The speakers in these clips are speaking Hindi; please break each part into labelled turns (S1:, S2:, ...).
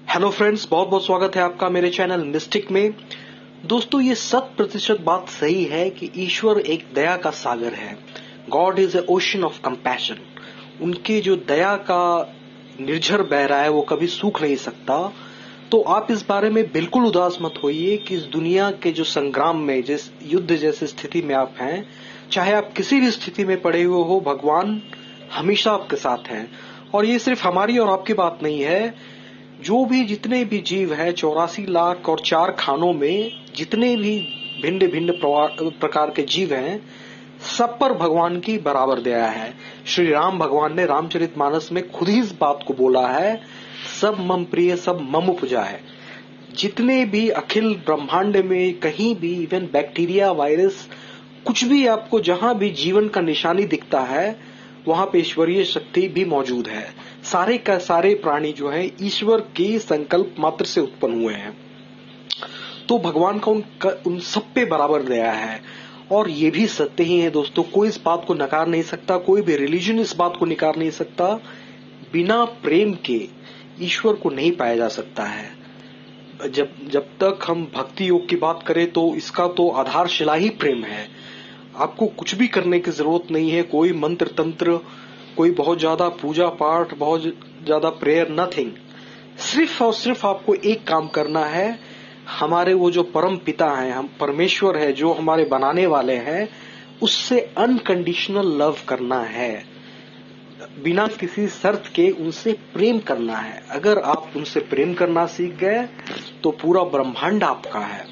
S1: हेलो फ्रेंड्स, बहुत बहुत स्वागत है आपका मेरे चैनल मिस्टिक में। दोस्तों, ये 100% बात सही है कि ईश्वर एक दया का सागर है। God is a ocean of compassion. उनके जो दया का निर्झर बह रहा है वो कभी सूख नहीं सकता। तो आप इस बारे में बिल्कुल उदास मत होइए कि इस दुनिया के जो संग्राम में, जिस युद्ध जैसी स्थिति में आप हैं, चाहे आप किसी भी स्थिति में पड़े हुए हो, भगवान हमेशा आपके साथ हैं। और ये सिर्फ हमारी और आपकी बात नहीं है। जो भी जितने भी जीव है, 84 लाख और 4 खानों में जितने भी भिन्न भिन्न प्रकार के जीव हैं, सब पर भगवान की बराबर दया है। श्री राम भगवान ने रामचरितमानस में खुद ही इस बात को बोला है, सब मम प्रिय सब मम उपजा है। जितने भी अखिल ब्रह्मांड में कहीं भी, इवन बैक्टीरिया, वायरस, कुछ भी आपको जहां भी जीवन का निशानी दिखता है, वहां पे ईश्वरीय शक्ति भी मौजूद है। सारे का सारे प्राणी जो है ईश्वर के संकल्प मात्र से उत्पन्न हुए हैं। तो भगवान का उन सब पे बराबर दया है। और ये भी सत्य ही है दोस्तों, कोई इस बात को नकार नहीं सकता, कोई भी रिलीजन इस बात को नकार नहीं सकता। बिना प्रेम के ईश्वर को नहीं पाया जा सकता है। जब तक हम भक्ति योग की बात करें तो इसका तो आधारशिला ही प्रेम है। आपको कुछ भी करने की जरूरत नहीं है, कोई मंत्र तंत्र, कोई बहुत ज्यादा पूजा पाठ, बहुत ज्यादा प्रेयर, नथिंग। सिर्फ और सिर्फ आपको एक काम करना है, हमारे वो जो परम पिता हैं, हम परमेश्वर है, जो हमारे बनाने वाले हैं, उससे अनकंडीशनल लव करना है। बिना किसी शर्त के उनसे प्रेम करना है। अगर आप उनसे प्रेम करना सीख गए तो पूरा ब्रह्मांड आपका है।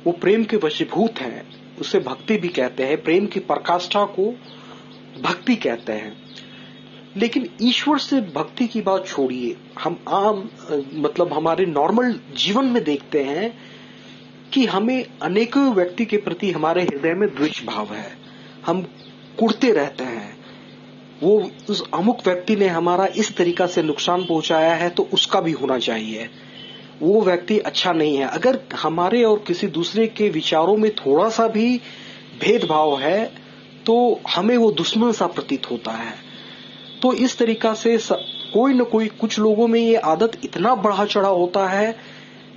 S1: वो प्रेम के वशीभूत हैं, उसे भक्ति भी कहते हैं। प्रेम की पराकाष्ठा को भक्ति कहते हैं। लेकिन ईश्वर से भक्ति की बात छोड़िए, हम आम मतलब हमारे नॉर्मल जीवन में देखते हैं कि हमें अनेकों व्यक्ति के प्रति हमारे हृदय में द्वेष भाव है। हम कुढ़ते रहते हैं, वो उस अमुक व्यक्ति ने हमारा इस तरीका से नुकसान पहुंचाया है तो उसका भी होना चाहिए, वो व्यक्ति अच्छा नहीं है। अगर हमारे और किसी दूसरे के विचारों में थोड़ा सा भी भेदभाव है तो हमें वो दुश्मन सा प्रतीत होता है। तो इस तरीका से कोई न कोई, कुछ लोगों में ये आदत इतना बढ़ा चढ़ा होता है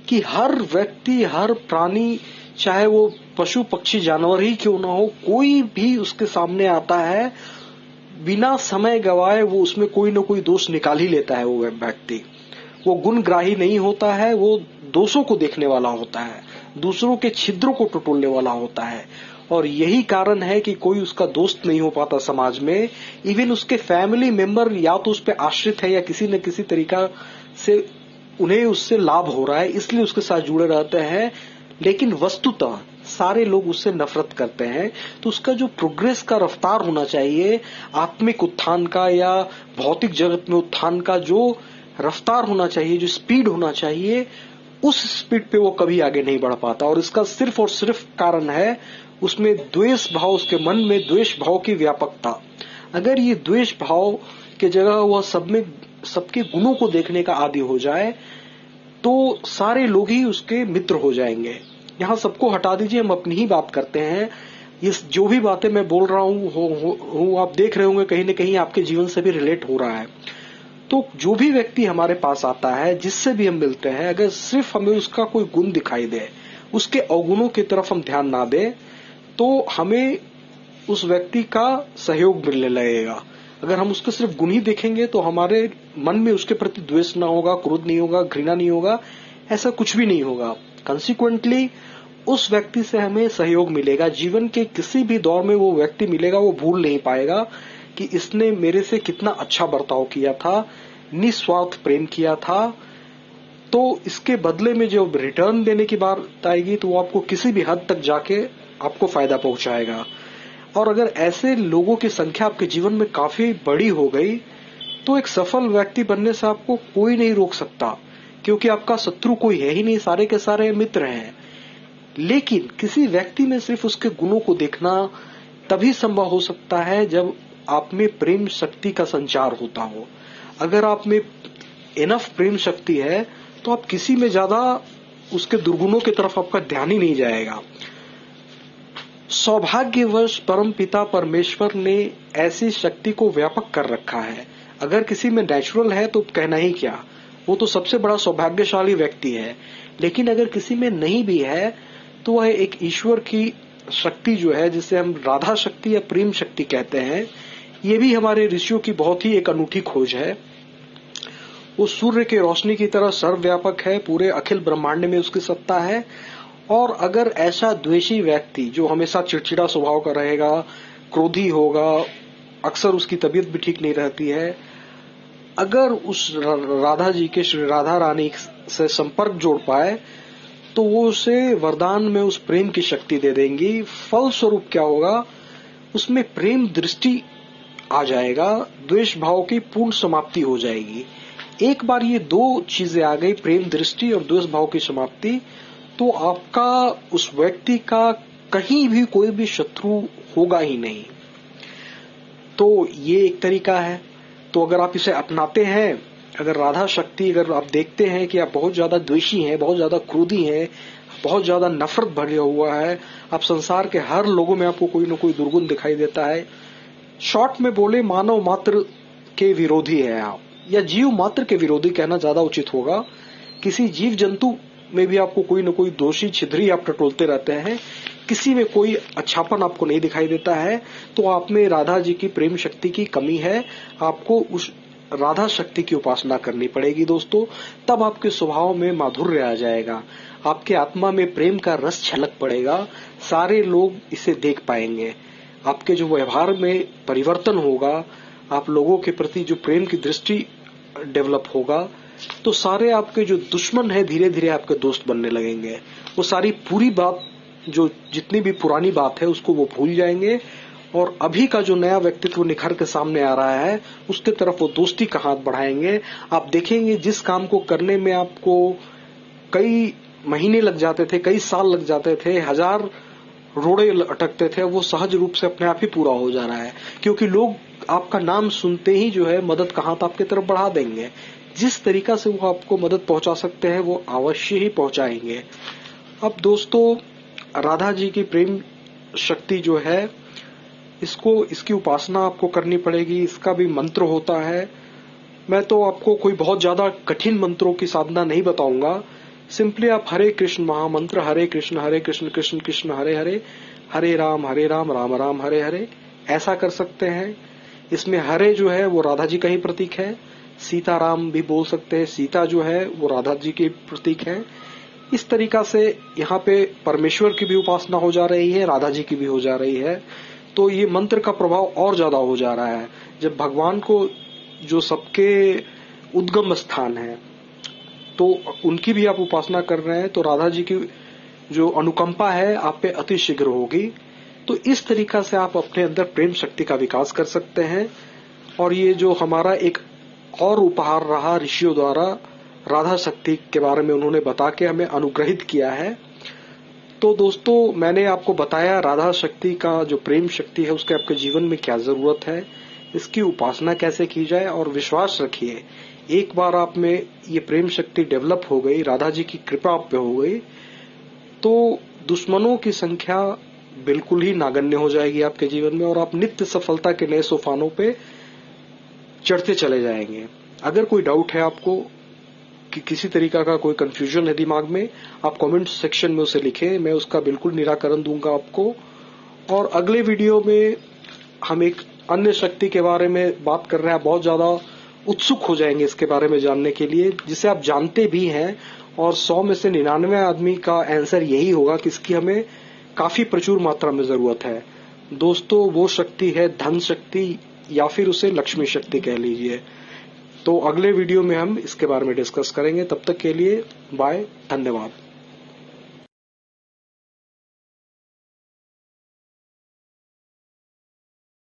S1: कि हर व्यक्ति, हर प्राणी, चाहे वो पशु पक्षी जानवर ही क्यों ना हो, कोई भी उसके सामने आता है, बिना समय गवाए वो उसमें कोई न कोई दोष निकाल ही लेता है। वो व्यक्ति वो गुणग्राही नहीं होता है, वो दोषों को देखने वाला होता है, दूसरों के छिद्रों को टटोलने वाला होता है। और यही कारण है कि कोई उसका दोस्त नहीं हो पाता समाज में। इवन उसके फैमिली मेंबर या तो उस पर आश्रित है या किसी न किसी तरीका से उन्हें उससे लाभ हो रहा है, इसलिए उसके साथ जुड़े रहते हैं। लेकिन वस्तुतः सारे लोग उससे नफरत करते हैं। तो उसका जो प्रोग्रेस का रफ्तार होना चाहिए, आत्मिक उत्थान का या भौतिक जगत में उत्थान का जो रफ्तार होना चाहिए, जो स्पीड होना चाहिए, उस स्पीड पे वो कभी आगे नहीं बढ़ पाता। और इसका सिर्फ और सिर्फ कारण है उसमें द्वेष भाव, उसके मन में द्वेष भाव की व्यापकता। अगर ये द्वेष भाव के जगह वह सब में सबके गुणों को देखने का आदी हो जाए तो सारे लोग ही उसके मित्र हो जाएंगे। यहाँ सबको हटा दीजिए, हम अपनी ही बात करते हैं। ये जो भी बातें मैं बोल रहा हूँ आप देख रहे होंगे कहीं न कहीं आपके जीवन से भी रिलेट हो रहा है। तो जो भी व्यक्ति हमारे पास आता है, जिससे भी हम मिलते हैं, अगर सिर्फ हमें उसका कोई गुण दिखाई दे, उसके अवगुणों की तरफ हम ध्यान ना दें, तो हमें उस व्यक्ति का सहयोग मिलने लगेगा। अगर हम उसके सिर्फ गुण ही देखेंगे तो हमारे मन में उसके प्रति द्वेष ना होगा, क्रोध नहीं होगा, घृणा नहीं होगा, ऐसा कुछ भी नहीं होगा। कंसिक्वेंटली उस व्यक्ति से हमें सहयोग मिलेगा। जीवन के किसी भी दौर में वो व्यक्ति मिलेगा, वो भूल नहीं पाएगा कि इसने मेरे से कितना अच्छा बर्ताव किया था, निस्वार्थ प्रेम किया था। तो इसके बदले में जो रिटर्न देने की बात आएगी तो वो आपको किसी भी हद तक जाके आपको फायदा पहुंचाएगा। और अगर ऐसे लोगों की संख्या आपके जीवन में काफी बड़ी हो गई तो एक सफल व्यक्ति बनने से आपको कोई नहीं रोक सकता, क्योंकि आपका शत्रु कोई है ही नहीं, सारे के सारे मित्र हैं। लेकिन किसी व्यक्ति में सिर्फ उसके गुणों को देखना तभी संभव हो सकता है जब आप में प्रेम शक्ति का संचार होता हो। अगर आप में इनफ प्रेम शक्ति है तो आप किसी में ज्यादा उसके दुर्गुणों की तरफ आपका ध्यान ही नहीं जाएगा। सौभाग्यवश परम पिता परमेश्वर ने ऐसी शक्ति को व्यापक कर रखा है। अगर किसी में नेचुरल है तो कहना ही क्या, वो तो सबसे बड़ा सौभाग्यशाली व्यक्ति है। लेकिन अगर किसी में नहीं भी है तो वह एक ईश्वर की शक्ति जो है, जिसे हम राधा शक्ति या प्रेम शक्ति कहते हैं, ये भी हमारे ऋषियों की बहुत ही एक अनूठी खोज है। वो सूर्य के रोशनी की तरह सर्वव्यापक है, पूरे अखिल ब्रह्मांड में उसकी सत्ता है। और अगर ऐसा द्वेषी व्यक्ति जो हमेशा चिड़चिड़ा स्वभाव का रहेगा, क्रोधी होगा, अक्सर उसकी तबीयत भी ठीक नहीं रहती है, अगर उस राधा जी के, श्री राधा रानी से संपर्क जोड़ पाए तो वो उसे वरदान में उस प्रेम की शक्ति दे देंगी। फलस्वरूप क्या होगा, उसमें प्रेम दृष्टि आ जाएगा, द्वेष भाव की पूर्ण समाप्ति हो जाएगी। एक बार ये दो चीजें आ गई, प्रेम दृष्टि और द्वेष भाव की समाप्ति, तो आपका उस व्यक्ति का कहीं भी कोई भी शत्रु होगा ही नहीं। तो ये एक तरीका है। तो अगर आप इसे अपनाते हैं, अगर राधा शक्ति, अगर आप देखते हैं कि आप बहुत ज्यादा द्वेषी हैं, बहुत ज्यादा क्रोधी हैं, बहुत ज्यादा नफरत भरा हुआ है, आप संसार के हर लोगों में आपको कोई न कोई दुर्गुण दिखाई देता है, शॉर्ट में बोले मानव मात्र के विरोधी है आप, या जीव मात्र के विरोधी कहना ज्यादा उचित होगा। किसी जीव जंतु में भी आपको कोई न कोई दोषी छिद्री आप टटोलते रहते हैं, किसी में कोई अच्छापन आपको नहीं दिखाई देता है, तो आप में राधा जी की प्रेम शक्ति की कमी है। आपको उस राधा शक्ति की उपासना करनी पड़ेगी दोस्तों, तब आपके स्वभाव में माधुर्य आ जाएगा, आपके आत्मा में प्रेम का रस छलक पड़ेगा, सारे लोग इसे देख पाएंगे, आपके जो व्यवहार में परिवर्तन होगा, आप लोगों के प्रति जो प्रेम की दृष्टि डेवलप होगा, तो सारे आपके जो दुश्मन है धीरे धीरे आपके दोस्त बनने लगेंगे। वो सारी पूरी बात, जो जितनी भी पुरानी बात है, उसको वो भूल जाएंगे और अभी का जो नया व्यक्तित्व निखर के सामने आ रहा है उसके तरफ वो दोस्ती का हाथ बढ़ाएंगे। आप देखेंगे जिस काम को करने में आपको कई महीने लग जाते थे, कई साल लग जाते थे, हजार रोड़े अटकते थे, वो सहज रूप से अपने आप ही पूरा हो जा रहा है, क्योंकि लोग आपका नाम सुनते ही जो है मदद का हाथ आपके तरफ बढ़ा देंगे। जिस तरीका से वो आपको मदद पहुंचा सकते हैं वो अवश्य ही पहुंचाएंगे। अब दोस्तों, राधा जी की प्रेम शक्ति जो है, इसकी उपासना आपको करनी पड़ेगी। इसका भी मंत्र होता है। मैं तो आपको कोई बहुत ज्यादा कठिन मंत्रों की साधना नहीं बताऊंगा। सिंपली आप हरे कृष्ण महामंत्र, हरे कृष्ण कृष्ण कृष्ण हरे हरे, हरे राम राम राम हरे हरे, ऐसा कर सकते हैं। इसमें हरे जो है वो राधा जी का ही प्रतीक है। सीताराम भी बोल सकते हैं, सीता जो है वो राधा जी के प्रतीक है। इस तरीका से यहाँ पे परमेश्वर की भी उपासना हो जा रही है, राधा जी की भी हो जा रही है। तो ये मंत्र का प्रभाव और ज्यादा हो जा रहा है। जब भगवान को, जो सबके उद्गम स्थान है, तो उनकी भी आप उपासना कर रहे हैं, तो राधा जी की जो अनुकंपा है आप पे अति शीघ्र होगी। तो इस तरीका से आप अपने अंदर प्रेम शक्ति का विकास कर सकते हैं। और ये जो हमारा एक और उपहार रहा ऋषियों द्वारा, राधा शक्ति के बारे में उन्होंने बता के हमें अनुग्रहित किया है। तो दोस्तों, मैंने आपको बताया राधा शक्ति का जो प्रेम शक्ति है उसके आपके जीवन में क्या जरूरत है, इसकी उपासना कैसे की जाए। और विश्वास रखिए, एक बार आप में ये प्रेम शक्ति डेवलप हो गई, राधा जी की कृपा आप पे हो गई, तो दुश्मनों की संख्या बिल्कुल ही नागण्य हो जाएगी आपके जीवन में, और आप नित्य सफलता के नए सोपानों पे चढ़ते चले जाएंगे। अगर कोई डाउट है आपको, कि किसी तरीका का कोई कंफ्यूजन है दिमाग में, आप कमेंट सेक्शन में उसे लिखें, मैं उसका बिल्कुल निराकरण दूंगा आपको। और अगले वीडियो में हम एक अन्य शक्ति के बारे में बात कर रहे हैं। बहुत ज्यादा उत्सुक हो जाएंगे इसके बारे में जानने के लिए, जिसे आप जानते भी हैं, और 100 में से 99 आदमी का आंसर यही होगा कि इसकी हमें काफी प्रचुर मात्रा में जरूरत है। दोस्तों, वो शक्ति है धन शक्ति, या फिर उसे लक्ष्मी शक्ति कह लीजिए। तो अगले वीडियो में हम इसके बारे में डिस्कस करेंगे। तब तक के लिए बाय, धन्यवाद।